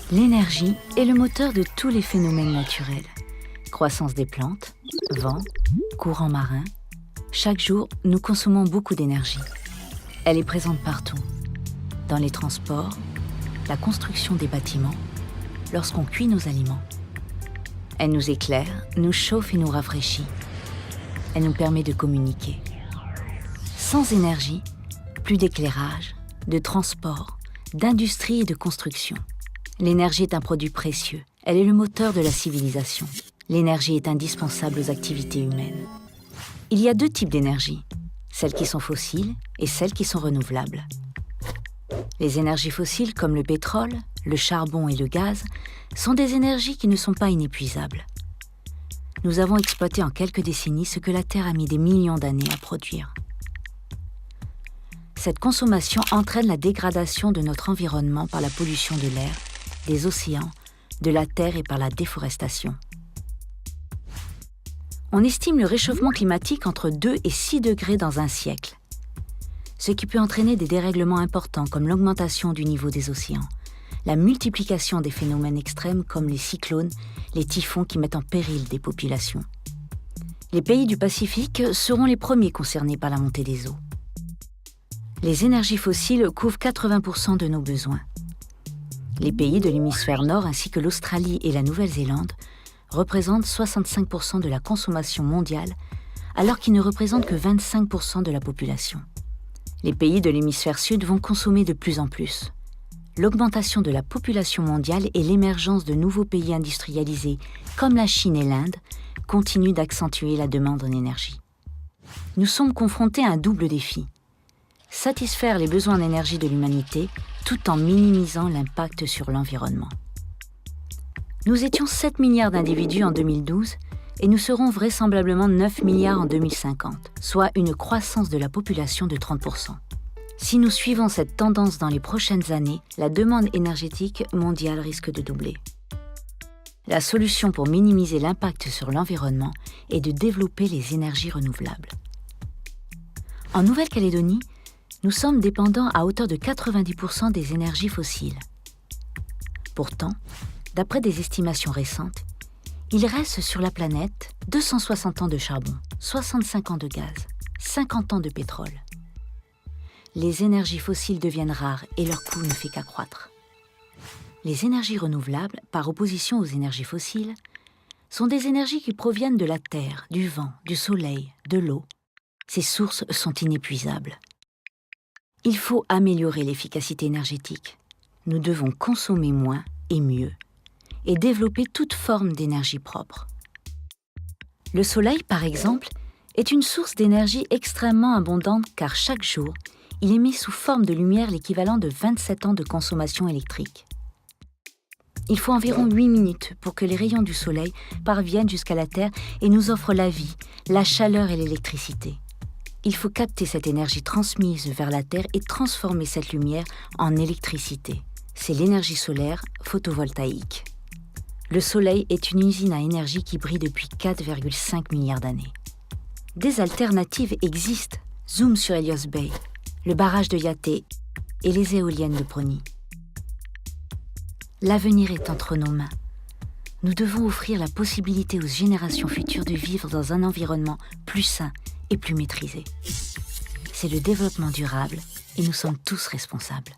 L'énergie est le moteur de tous les phénomènes naturels. Croissance des plantes, vent, courants marins. Chaque jour, nous consommons beaucoup d'énergie. Elle est présente partout. Dans les transports, la construction des bâtiments, lorsqu'on cuit nos aliments. Elle nous éclaire, nous chauffe et nous rafraîchit. Elle nous permet de communiquer. Sans énergie, plus d'éclairage, de transport, d'industrie et de construction. L'énergie est un produit précieux. Elle est le moteur de la civilisation. L'énergie est indispensable aux activités humaines. Il y a deux types d'énergie, celles qui sont fossiles et celles qui sont renouvelables. Les énergies fossiles comme le pétrole, le charbon et le gaz sont des énergies qui ne sont pas inépuisables. Nous avons exploité en quelques décennies ce que la Terre a mis des millions d'années à produire. Cette consommation entraîne la dégradation de notre environnement par la pollution de l'air, des océans, de la terre et par la déforestation. On estime le réchauffement climatique entre 2 et 6 degrés dans un siècle, ce qui peut entraîner des dérèglements importants comme l'augmentation du niveau des océans, la multiplication des phénomènes extrêmes comme les cyclones, les typhons qui mettent en péril des populations. Les pays du Pacifique seront les premiers concernés par la montée des eaux. Les énergies fossiles couvrent 80% de nos besoins. Les pays de l'hémisphère nord ainsi que l'Australie et la Nouvelle-Zélande représentent 65% de la consommation mondiale, alors qu'ils ne représentent que 25% de la population. Les pays de l'hémisphère sud vont consommer de plus en plus. L'augmentation de la population mondiale et l'émergence de nouveaux pays industrialisés, comme la Chine et l'Inde, continuent d'accentuer la demande en énergie. Nous sommes confrontés à un double défi. Satisfaire les besoins d'énergie de l'humanité tout en minimisant l'impact sur l'environnement. Nous étions 7 milliards d'individus en 2012 et nous serons vraisemblablement 9 milliards en 2050, soit une croissance de la population de 30%. Si nous suivons cette tendance dans les prochaines années, la demande énergétique mondiale risque de doubler. La solution pour minimiser l'impact sur l'environnement est de développer les énergies renouvelables. En Nouvelle-Calédonie, nous sommes dépendants à hauteur de 90% des énergies fossiles. Pourtant, d'après des estimations récentes, il reste sur la planète 260 ans de charbon, 65 ans de gaz, 50 ans de pétrole. Les énergies fossiles deviennent rares et leur coût ne fait qu'accroître. Les énergies renouvelables, par opposition aux énergies fossiles, sont des énergies qui proviennent de la terre, du vent, du soleil, de l'eau. Ces sources sont inépuisables. Il faut améliorer l'efficacité énergétique. Nous devons consommer moins et mieux et développer toute forme d'énergie propre. Le soleil, par exemple, est une source d'énergie extrêmement abondante car chaque jour, il émet sous forme de lumière l'équivalent de 27 ans de consommation électrique. Il faut environ 8 minutes pour que les rayons du soleil parviennent jusqu'à la Terre et nous offrent la vie, la chaleur et l'électricité. Il faut capter cette énergie transmise vers la Terre et transformer cette lumière en électricité. C'est l'énergie solaire photovoltaïque. Le Soleil est une usine à énergie qui brille depuis 4,5 milliards d'années. Des alternatives existent. Zoom sur Helios Bay, le barrage de Yaté et les éoliennes de Prony. L'avenir est entre nos mains. Nous devons offrir la possibilité aux générations futures de vivre dans un environnement plus sain et plus maîtrisé. C'est le développement durable et nous sommes tous responsables.